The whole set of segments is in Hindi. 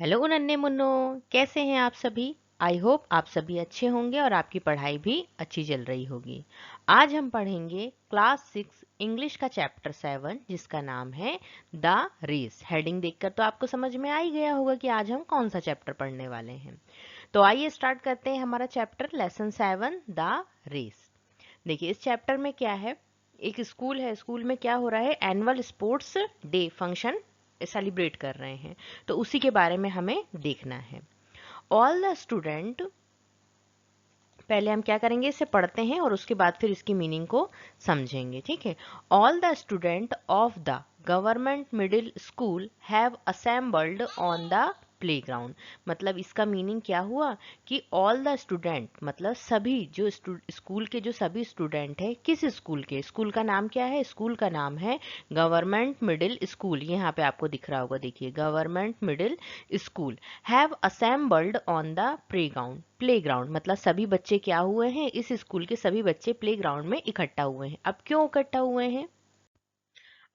हेलो नन्हे मुन्नो, कैसे हैं आप सभी। आई होप आप सभी अच्छे होंगे और आपकी पढ़ाई भी अच्छी चल रही होगी। आज हम पढ़ेंगे क्लास 6 इंग्लिश का चैप्टर 7 जिसका नाम है द रेस। हेडिंग देखकर तो आपको समझ में आ ही गया होगा कि आज हम कौन सा चैप्टर पढ़ने वाले हैं। तो आइए स्टार्ट करते हैं हमारा चैप्टर लेसन 7 द रेस। देखिए इस चैप्टर में क्या है। एक स्कूल है, स्कूल में क्या हो रहा है, annual sports day function celebrate कर रहे हैं। तो उसी के बारे में हमें देखना है। ऑल द स्टूडेंट, पहले हम क्या करेंगे, इसे पढ़ते हैं और उसके बाद फिर इसकी मीनिंग को समझेंगे। ठीक है। All the student of the government middle school have assembled on the playground. मतलब इसका मीनिंग क्या हुआ कि ऑल द स्टूडेंट मतलब सभी जो स्कूल के जो सभी स्टूडेंट हैं। किस स्कूल के, स्कूल का नाम क्या है, स्कूल का नाम है गवर्नमेंट मिडिल स्कूल। यहाँ पे आपको दिख रहा होगा, देखिए government middle school have assembled on the playground. Playground मतलब सभी बच्चे क्या हुए हैं, इस स्कूल के सभी बच्चे प्लेग्राउंड में इकट्ठा हुए हैं। अब क्यों इकट्ठा हुए हैं,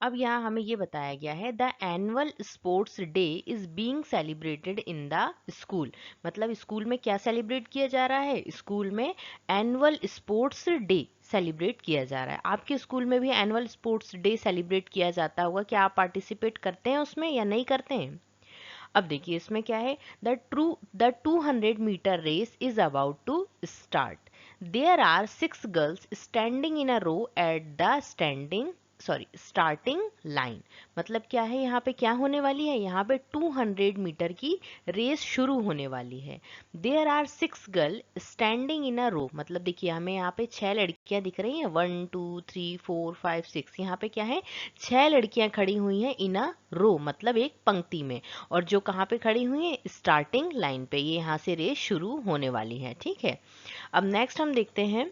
अब यहाँ हमें ये बताया गया है the annual sports day is being celebrated in the school. मतलब स्कूल में क्या सेलिब्रेट किया जा रहा है, स्कूल में एनुअल स्पोर्ट्स डे सेलिब्रेट किया जा रहा है। आपके स्कूल में भी एनुअल स्पोर्ट्स डे सेलिब्रेट किया जाता होगा, क्या आप पार्टिसिपेट करते हैं उसमें या नहीं करते हैं। अब देखिए इसमें क्या है, the 200 metre race is about to start. There are 6 girls standing in a row at the starting line. मतलब क्या है, यहाँ पे क्या होने वाली है, यहाँ पे 200 मीटर की रेस शुरू होने वाली है। There are 6 girl standing in a row, मतलब देखिए हमें यहाँ पे 6 लड़कियां दिख रही हैं, 1 2 3 4 5 6। यहाँ पे क्या है, 6 लड़कियां खड़ी हुई हैं इन अ रो, मतलब एक पंक्ति में। और जो कहाँ पे खड़ी हुई है, स्टार्टिंग लाइन पे, ये यहाँ से रेस शुरू होने वाली है। ठीक है। अब नेक्स्ट हम देखते हैं,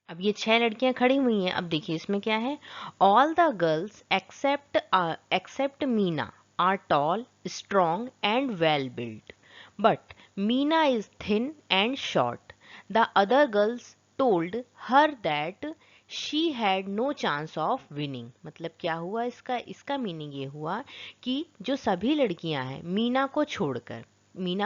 अब ये 6 लड़कियां खड़ी हुई हैं। अब देखिए इसमें क्या है, all the girls except Meena are tall strong and well built, but Meena is thin and short. The other girls told her that she had no chance of winning. मतलब क्या हुआ, इसका इसका मीनिंग ये हुआ कि जो सभी लड़कियां हैं मीना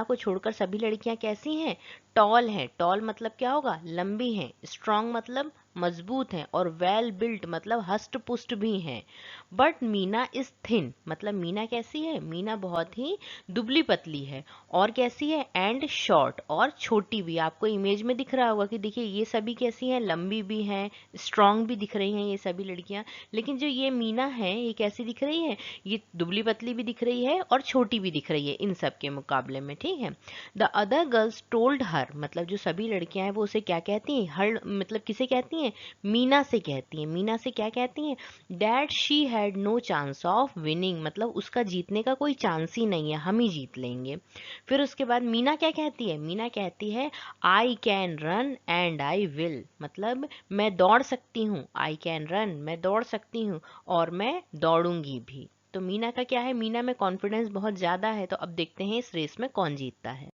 को छोड़कर सभी लड़कियां कैसी हैं, टॉल हैं। टॉल मतलब क्या होगा, लंबी हैं। स्ट्रांग मतलब मजबूत हैं। और वेल बिल्ट मतलब हष्ट पुष्ट भी हैं। बट मीना इज थिन, मतलब मीना कैसी है, मीना बहुत ही दुबली पतली है। और कैसी है, एंड शॉर्ट, और छोटी भी। आपको इमेज में दिख रहा होगा कि देखिए ये सभी कैसी हैं, लंबी भी हैं, स्ट्रांग भी दिख रही हैं ये सभी लड़कियां। लेकिन जो ये मीना है ये कैसी दिख रही है, ये दुबली पतली भी दिख रही है और छोटी भी दिख रही है इन सब के मुकाबले में। ठीक है। द अदर गर्ल्स टोल्ड हर, मतलब जो सभी लड़कियां हैं वो उसे क्या कहती हैं, हर मतलब किसे कहती हैं, मीना से कहती हैं। मीना से क्या कहती हैं, that she had no chance of winning, मतलब उसका जीतने का कोई चांस ही नहीं है, हम ही जीत लेंगे। फिर उसके बाद मीना क्या कहती है, मीना कहती है I can run and I will, मतलब मैं दौड़ सकती हूँ, आई कैन रन मैं दौड़ सकती हूँ और मैं दौड़ूंगी भी। तो मीना का क्या है, मीना में कॉन्फिडेंस बहुत ज्यादा है। तो अब देखते हैं इस रेस में कौन जीतता है।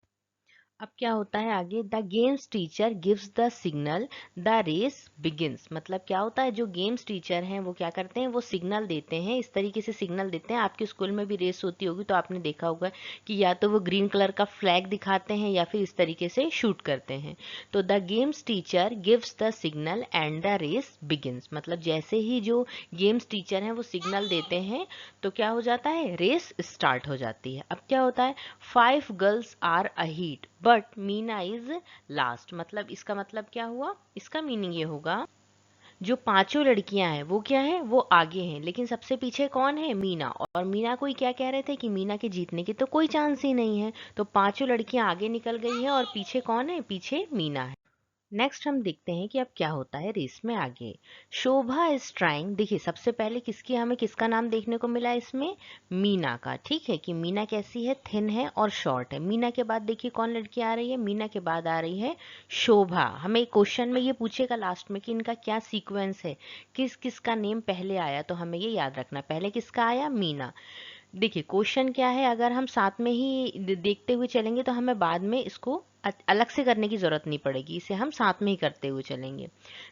अब क्या होता है आगे, the games teacher gives the signal the race begins. मतलब क्या होता है, जो गेम्स टीचर हैं वो क्या करते हैं, वो सिग्नल देते हैं, इस तरीके से सिग्नल देते हैं। आपके स्कूल में भी रेस होती होगी तो आपने देखा होगा कि या तो वो ग्रीन कलर का फ्लैग दिखाते हैं या फिर इस तरीके से शूट करते हैं। तो the games teacher gives the signal and the race begins, मतलब जैसे ही जो गेम्स टीचर हैं वो सिग्नल देते हैं तो क्या हो जाता है, रेस स्टार्ट हो जाती है। अब क्या होता है, 5 girls are ahead but Meena is last. मतलब इसका मतलब क्या हुआ, इसका मीनिंग ये होगा जो 5 लड़कियां हैं वो क्या है, वो आगे हैं, लेकिन सबसे पीछे कौन है, मीना। और मीना को ही क्या कह रहे थे कि मीना के जीतने की तो कोई चांस ही नहीं है। तो 5 लड़कियां आगे निकल गई हैं और पीछे कौन है, पीछे मीना है। नेक्स्ट हम देखते हैं कि अब क्या होता है रेस में आगे। शोभा इज ट्राइंग, देखिए सबसे पहले किसकी, हमें किसका नाम देखने को मिला इसमें, मीना का। ठीक है, कि मीना कैसी है, थिन है और शॉर्ट है। मीना के बाद देखिए कौन लड़की आ रही है, मीना के बाद आ रही है शोभा। हमें क्वेश्चन में ये पूछेगा लास्ट में कि इनका क्या सीक्वेंस है, किस किस का नेम पहले आया, तो हमें ये याद रखना, पहले किसका आया, मीना। देखिए क्वेश्चन क्या है, अगर हम साथ में ही देखते हुए चलेंगे तो हमें बाद में इसको अलग से करने की जरूरत नहीं पड़ेगी, इसे हम साथ में ही करते हुए चलेंगे।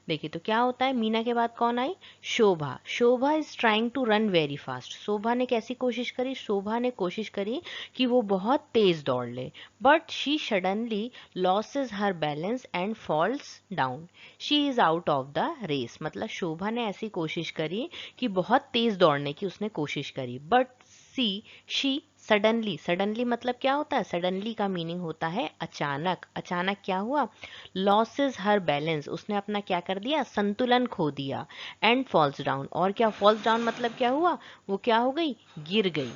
देखिए तो क्या होता है, मीना के बाद कौन आई, Shobha. Shobha is trying to run very fast. Shobha ने कैसी कोशिश करी, शोभा ने कोशिश करी कि वो बहुत तेज दौड़ ले, but she suddenly loses her balance and falls down. She is out of the race. मतलब शोभा ने ऐसी कोशिश करी कि बहुत तेज दौड़ने की उसने कोशिश करी, बट शी सडनली, सडनली मतलब क्या होता है, सडनली का मीनिंग होता है अचानक। अचानक क्या हुआ, लॉसेस हर बैलेंस, उसने अपना क्या कर दिया, संतुलन खो दिया, एंड फॉल्स डाउन। और क्या फॉल्स डाउन मतलब क्या हुआ, वो क्या हो गई, गिर गई।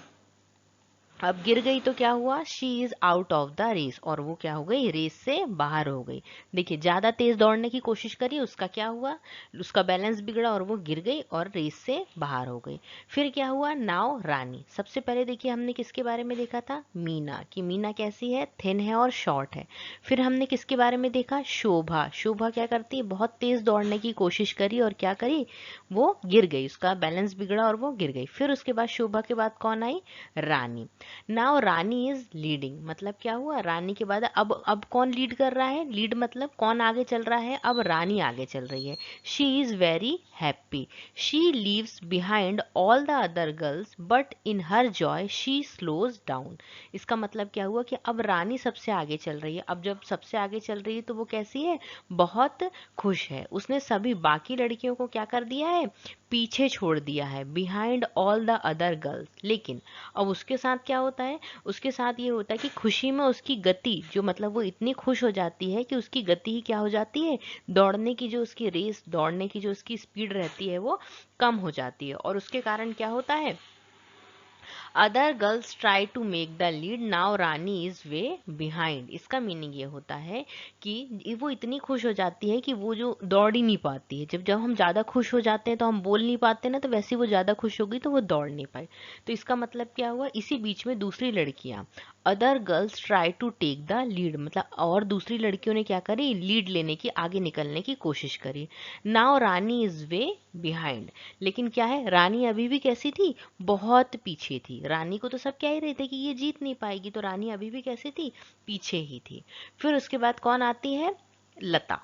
अब गिर गई तो क्या हुआ, she is out of the race, और वो क्या हो गई, रेस से बाहर हो गई। देखिए ज्यादा तेज दौड़ने की कोशिश करी, उसका क्या हुआ, उसका बैलेंस बिगड़ा और वो गिर गई और रेस से बाहर हो गई। फिर क्या हुआ, नाव रानी। सबसे पहले देखिए हमने किसके बारे में देखा था, मीना, कि मीना कैसी है, थिन है और शॉर्ट है। फिर हमने किसके बारे में देखा, शोभा। शोभा क्या करती है, बहुत तेज दौड़ने की कोशिश करी और क्या करी, वो गिर गई, उसका बैलेंस बिगड़ा और वो गिर गई। फिर उसके बाद शोभा के बाद कौन आई, रानी। नाउ रानी इज लीडिंग, मतलब क्या हुआ, रानी के बाद अब कौन लीड कर रहा है, लीड मतलब कौन आगे चल रहा है, अब रानी आगे चल रही है। She is very happy. She leaves behind all the other girls but in her Joy she slows down. इसका मतलब क्या हुआ कि अब रानी सबसे आगे चल रही है। अब जब सबसे आगे चल रही है तो वो कैसी है, बहुत खुश है। उसने सभी बाकी लड़कियों को क्या कर दिया है, पीछे छोड़ दिया है, behind all the other girls. लेकिन अब उसके साथ क्या होता है, उसके साथ ये होता है कि खुशी में उसकी गति, जो मतलब वो इतनी खुश हो जाती है कि उसकी गति ही क्या हो जाती है, दौड़ने की जो उसकी रेस, दौड़ने की जो उसकी स्पीड रहती है वो कम हो जाती है। और उसके कारण क्या होता है, other girls try to make the lead, now Rani is way behind. इसका मीनिंग ये होता है कि वो इतनी खुश हो जाती है कि वो जो दौड़ ही नहीं पाती है। जब जब हम ज़्यादा खुश हो जाते हैं तो हम बोल नहीं पाते ना, तो वैसे ही वो ज़्यादा खुश हो गई तो वो दौड़ नहीं पाई। तो इसका मतलब क्या हुआ, इसी बीच में दूसरी लड़कियां, other girls try to take the lead, मतलब और दूसरी लड़कियों ने क्या करी, लीड लेने की, आगे निकलने की कोशिश करी। Now Rani is way behind. लेकिन क्या है, रानी अभी भी कैसी थी, बहुत पीछे थी। रानी को तो सब कह ही रहे थे कि ये जीत नहीं पाएगी, तो रानी अभी भी कैसी थी, पीछे ही थी। फिर उसके बाद कौन आती है, लता,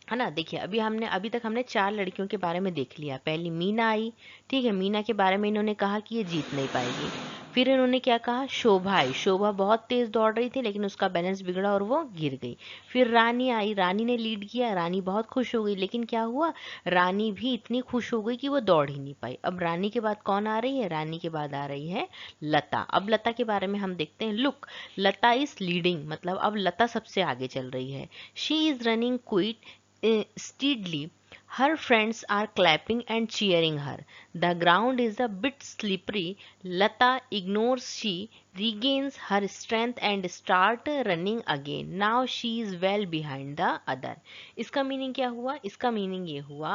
है ना। देखिए अभी तक हमने चार लड़कियों के बारे में देख लिया। पहली मीना आई, ठीक है, मीना के बारे में इन्होंने कहा कि ये जीत नहीं पाएगी। फिर इन्होंने क्या कहा, शोभा आई। शोभा बहुत तेज दौड़ रही थी लेकिन उसका बैलेंस बिगड़ा और वो गिर गई। फिर रानी आई, रानी ने लीड किया, रानी बहुत खुश हो गई, लेकिन क्या हुआ, रानी भी इतनी खुश हो गई कि वो दौड़ ही नहीं पाई। अब रानी के बाद कौन आ रही है, रानी के बाद आ रही है लता। अब लता के बारे में हम देखते हैं। लुक, लता इज लीडिंग, मतलब अब लता सबसे आगे चल रही है। She is running quit steadily. Her friends are clapping and cheering her. The ground is a bit slippery. Lata ignores, she regains her strength and start running again. Now she is well behind the other. इसका मीनिंग क्या हुआ, इसका मीनिंग ये हुआ,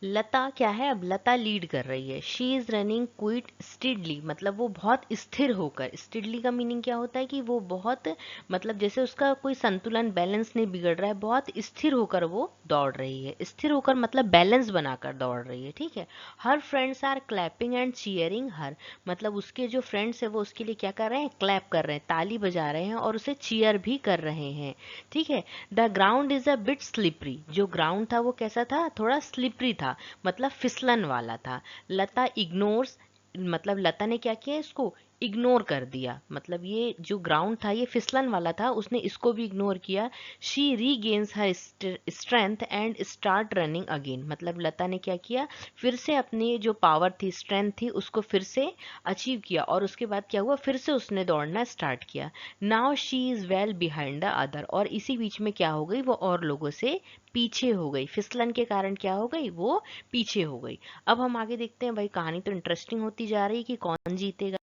लता क्या है, अब लता लीड कर रही है। शी इज रनिंग क्विट स्टिडली, मतलब वो बहुत स्थिर होकर, स्टिडली का मीनिंग क्या होता है कि वो बहुत, मतलब जैसे उसका कोई संतुलन बैलेंस नहीं बिगड़ रहा है, बहुत स्थिर होकर वो दौड़ रही है। स्थिर होकर मतलब बैलेंस बनाकर दौड़ रही है, ठीक है। Her friends are clapping and cheering her, मतलब उसके जो फ्रेंड्स है वो उसके लिए क्या कर रहे हैं, क्लैप कर रहे हैं, ताली बजा रहे हैं और उसे चीयर भी कर रहे हैं, ठीक है। The ground is a bit slippery, जो ग्राउंड था वो कैसा था, थोड़ा स्लिपरी था, मतलब फिसलन वाला था। लता इग्नोर्स, मतलब लता ने क्या किया, इसको इग्नोर कर दिया, मतलब ये जो ग्राउंड था ये फिसलन वाला था, उसने इसको भी इग्नोर किया। She regains her strength and start running again, मतलब लता ने क्या किया, फिर से अपनी जो पावर थी, स्ट्रेंथ थी, उसको फिर से अचीव किया और उसके बाद क्या हुआ, फिर से उसने दौड़ना स्टार्ट किया। Now she is well behind the other, और इसी बीच में क्या हो गई, वो और लोगों से पीछे हो गई, फिसलन के कारण क्या हो गई, वो पीछे हो गई। अब हम आगे देखते हैं, भाई कहानी तो इंटरेस्टिंग होती जा रही है कि कौन जीतेगा।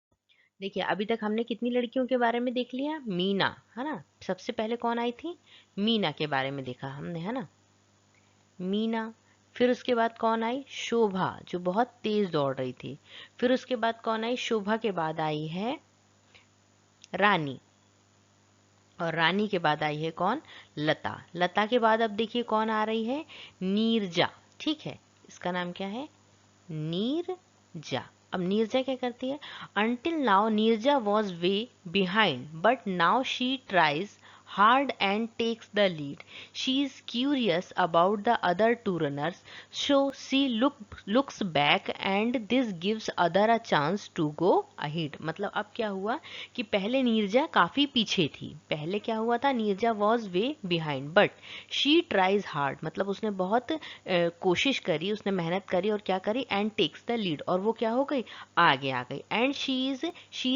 देखिए अभी तक हमने कितनी लड़कियों के बारे में देख लिया, मीना, है ना। सबसे पहले कौन आई थी, मीना के बारे में देखा हमने, है ना, मीना। फिर उसके बाद कौन आई, शोभा, जो बहुत तेज दौड़ रही थी। फिर उसके बाद कौन आई, शोभा के बाद आई है रानी, और रानी के बाद आई है कौन, लता। लता के बाद अब देखिए कौन आ रही है, नीरजा, ठीक है, इसका नाम क्या है, नीरजा। अब नीरजा क्या करती है, until now Neerja was way behind but now she tries hard and takes the lead. She is curious about the other two runners, so she looks back and this gives other a chance to go ahead. मतलब अब क्या हुआ कि पहले नीरजा काफी पीछे थी, पहले क्या हुआ था, Neerja was way behind but she tries hard, मतलब उसने बहुत कोशिश करी, उसने मेहनत करी और क्या करी, and takes the lead, और वो क्या हो गई, आगे आ गई. and she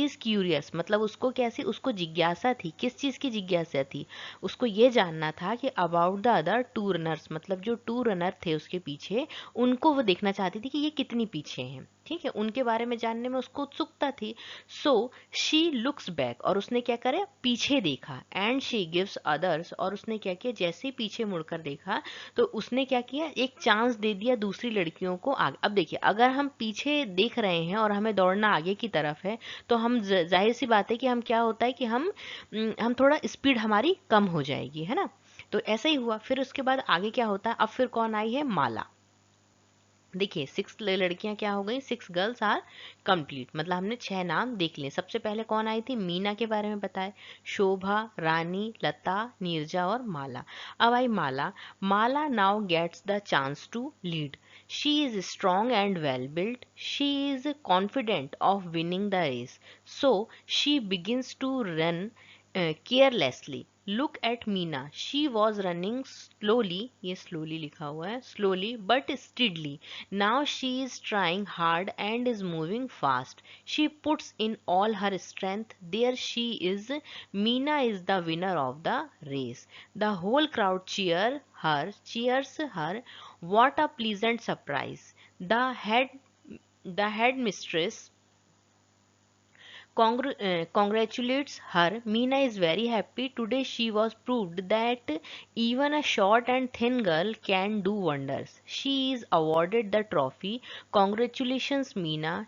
is curious, मतलब उसको कैसी, उसको जिज्ञासा थी, किस चीज की जिज्ञासा थी, उसको ये जानना था कि about the other two runners, मतलब जो टू रनर थे उसके पीछे, उनको वो देखना चाहती थी कि ये कितनी पीछे हैं, ठीक है, उनके बारे में जानने में उसको उत्सुकता थी. सो शी लुक्स बैक, और उसने क्या करे, पीछे देखा, एंड शी गिव्स अदर्स, और उसने क्या किया, जैसे ही पीछे मुड़कर देखा तो उसने क्या किया, एक चांस दे दिया दूसरी लड़कियों को आगे. अब देखिए, अगर हम पीछे देख रहे हैं और हमें दौड़ना आगे की तरफ है तो हम जाहिर सी बात है कि हम क्या होता है कि हम थोड़ा स्पीड हमारी कम हो जाएगी, है ना. तो ऐसा ही हुआ. फिर उसके बाद आगे क्या होता है, अब फिर कौन आई है, माला. देखिए 6 लड़कियां क्या हो गई, 6 गर्ल्स आर कंप्लीट, मतलब हमने 6 नाम देख लिए. सबसे पहले कौन आई थी, मीना के बारे में बताए, शोभा, रानी, लता, नीरजा और माला. अब आई Mala. Mala now gets the chance to lead. She is strong and well built. She is confident of winning the race. So she begins to run carelessly. Look at Meena. She was running slowly. ये slowly लिखा हुआ है, slowly but steadily. Now she is trying hard and is moving fast. She puts in all her strength. There she is. Meena is the winner of the race. The whole crowd cheers her. What a pleasant surprise. The headmistress congratulates her. Meena is very happy. Today she was proved that even a short and thin girl can do wonders. She is awarded the trophy. Congratulations, Meena.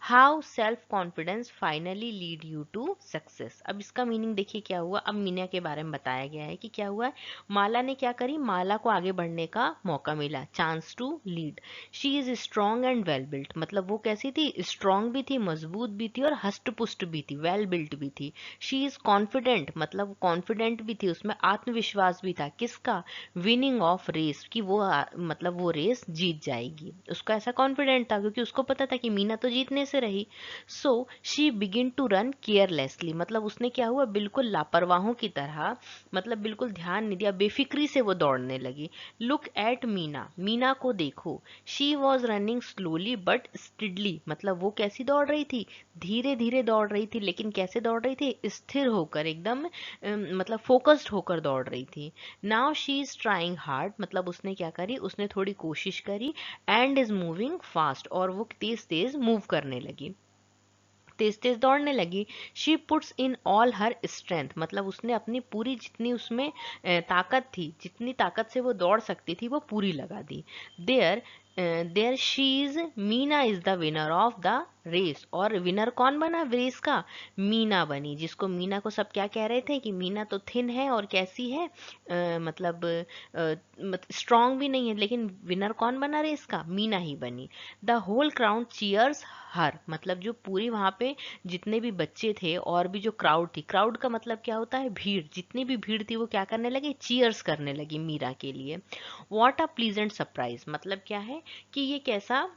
How self-confidence finally lead you to success. अब इसका मीनिंग देखिए क्या हुआ. अब मीना के बारे में बताया गया है कि क्या हुआ है, माला ने क्या करी, माला को आगे बढ़ने का मौका मिला, chance to lead. She is strong and well built, मतलब वो कैसी थी, स्ट्रॉन्ग भी थी, मजबूत भी थी और हष्ट पुष्ट भी थी, वेल बिल्ट भी थी. शी इज कॉन्फिडेंट, मतलब कॉन्फिडेंट भी थी, उसमें आत्मविश्वास भी था, किसका, विनिंग ऑफ रेस, कि वो मतलब वो रेस जीत जाएगी. उसका ऐसा कॉन्फिडेंट था क्योंकि उसको पता था कि मीना तो जीतने से रही. So she begin to run carelessly, मतलब उसने क्या हुआ, बिल्कुल लापरवाहों की तरह, मतलब बिल्कुल ध्यान नहीं दिया, बेफिक्री से वो दौड़ने लगी. Look at Meena. मीना को देखो. She was running slowly but steadily, मतलब वो कैसी दौड़ रही थी, धीरे धीरे दौड़ रही थी, लेकिन कैसे दौड़ रही थी, स्थिर होकर, एकदम मतलब फोकस्ड होकर दौड़ रही थी. Now she is trying hard, मतलब उसने क्या करी, उसने थोड़ी कोशिश करी, एंड इज मूविंग फास्ट, और वो तेज तेज मूव करने लगी, तेज तेज दौड़ने लगी. She puts in all her strength, मतलब उसने अपनी पूरी जितनी उसमें ताकत थी, जितनी ताकत से वो दौड़ सकती थी वो पूरी लगा दी. There there she is. Meena is the winner of the race, और विनर कौन बना रेस का, मीना बनी, जिसको मीना को सब क्या कह रहे थे कि मीना तो थिन है और कैसी है, मतलब स्ट्रांग भी नहीं है, लेकिन विनर कौन बना रेस का, मीना ही बनी. द होल क्राउड चीयर्स हर, मतलब जो पूरी वहां पे जितने भी बच्चे थे और भी जो क्राउड थी, क्राउड का मतलब क्या होता है, भीड़, जितनी भी भीड़ थी वो क्या करने लगे, चीयर्स करने लगी मीरा के लिए. व्हाट अ प्लीजेंट सरप्राइज, मतलब क्या है कि ये कैसा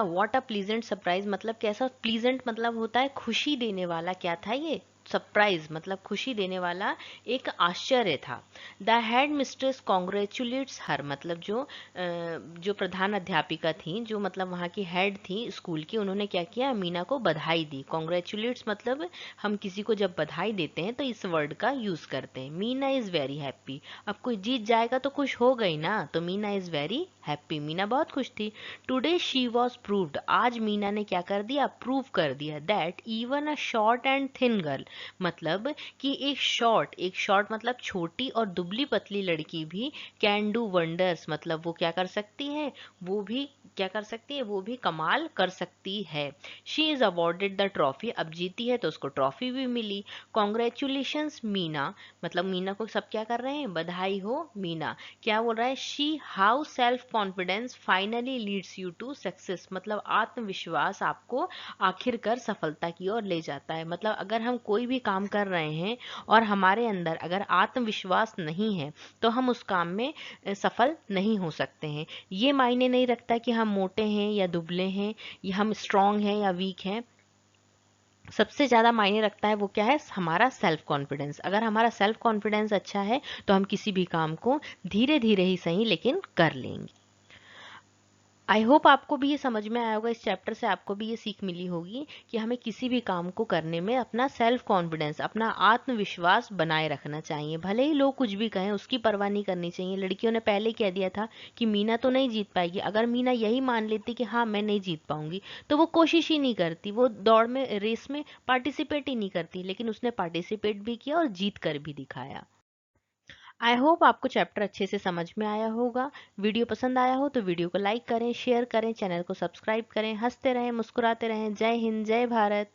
व्हाट अ प्लीजेंट सरप्राइज, मतलब कैसा, प्लीजेंट मतलब होता है खुशी देने वाला, क्या था ये, सरप्राइज मतलब खुशी देने वाला, एक आश्चर्य था. द हेड मिस्ट्रेस कॉन्ग्रेचुलेट्स हर, मतलब जो प्रधान अध्यापिका थी, जो मतलब वहाँ की हेड थी स्कूल की, उन्होंने क्या किया, मीना को बधाई दी. कॉन्ग्रेचुलेट्स मतलब हम किसी को जब बधाई देते हैं तो इस वर्ड का यूज करते हैं. मीना इज वेरी हैप्पी, अब कोई जीत जाएगा तो खुश हो गई ना, तो Meena is very happy, Meena बहुत खुश थी. टुडे शी वॉज प्रूव्ड, आज मीना ने क्या कर दिया, प्रूव कर दिया, that even a short and thin girl, मतलब कि एक शॉर्ट मतलब छोटी और दुबली पतली लड़की भी कैन डू वंडर्स, मतलब वो क्या कर सकती है, वो भी क्या कर सकती है, वो भी कमाल कर सकती है। She is awarded the trophy, अब जीती है तो उसको ट्रॉफी भी मिली। कॉन्ग्रेचुलेशंस मीना, मतलब मीना को सब क्या कर रहे हैं, बधाई हो मीना। क्या बोल रहा है, she how self confidence finally leads you to success, मतलब आत्मविश्वास आपको आखिरकार सफलता की ओर ले जाता है। मतलब अगर हम कोई भी काम कर रहे हैं और हमारे अंदर अगर आत्मविश्वास नहीं है तो हम उस काम में सफल नहीं हो सकते हैं। ये मायने नहीं रखता कि हम मोटे हैं या दुबले हैं, या हम स्ट्रांग हैं या वीक हैं। सबसे ज़्यादा मायने रखता है वो क्या है, हमारा सेल्फ कॉन्फिडेंस। अगर हमारा सेल्फ कॉन्फिडेंस अच्छा है तो हम किसी भी काम को धीरे धीरे ही सही लेकिन कर लेंगे। आई होप आपको भी ये समझ में आया होगा, इस चैप्टर से आपको भी ये सीख मिली होगी कि हमें किसी भी काम को करने में अपना सेल्फ कॉन्फिडेंस, अपना आत्मविश्वास बनाए रखना चाहिए। भले ही लोग कुछ भी कहें उसकी परवाह नहीं करनी चाहिए। लड़कियों ने पहले कह दिया था कि मीना तो नहीं जीत पाएगी। अगर मीना यही मान लेती कि हाँ मैं नहीं जीत पाऊंगी तो वो कोशिश ही नहीं करती, वो दौड़ में रेस में पार्टिसिपेट ही नहीं करती। लेकिन उसने पार्टिसिपेट भी किया और जीत कर भी दिखाया। आई होप आपको चैप्टर अच्छे से समझ में आया होगा। वीडियो पसंद आया हो तो वीडियो को लाइक करें, शेयर करें, चैनल को सब्सक्राइब करें। हंसते रहें, मुस्कुराते रहें। जय हिंद, जय भारत।